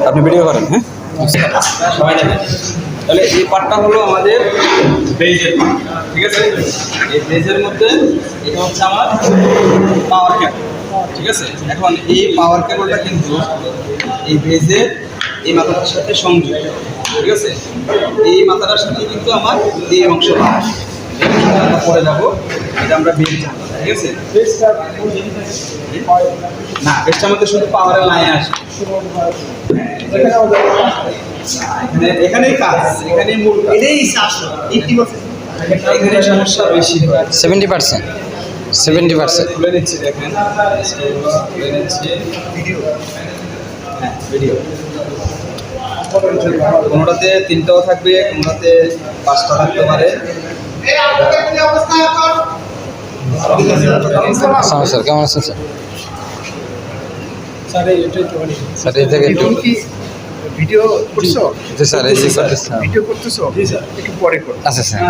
আপনি ভিডিও করেন, হ্যাঁ সবাই দেখেন। তাহলে এই পার্টটা হলো আমাদের বেজের পার্ট, ঠিক আছে। এই বেজের মধ্যে এটা হচ্ছে আমার পাওয়ার কেবল, ঠিক আছে। এখন এই পাওয়ার কেবলটা কিন্তু এই বেজের এই মাথাটার সাথে সংযুক্ত, ঠিক আছে। এই মাথাটার সাথে কিন্তু আমার এই অংশ আমরা পরে যাবো, এটা আমরা বেজ জানবো, ঠিক আছে। না, বেজটার মধ্যে শুধু পাওয়ারের লাইন আসে, এখানেই কাজ, এখানেই মূল কাজ। এখানে সমস্যা বেশি হয় 70%। খুলে নিচ্ছি, দেখেন খুলে নিচ্ছি। হ্যাঁ, ভিডিও কোনোটাতে 3টাও থাকবে, কোনোটাতে 5টা থাকতে পারে। স্যার কেমন আছেন স্যার? স্যার এই থেকে একটু ভিডিও করছো? জি স্যার, এই যে করতেছি। ভিডিও করতেছো? জি স্যার, একটু পরে করো। আচ্ছা স্যার।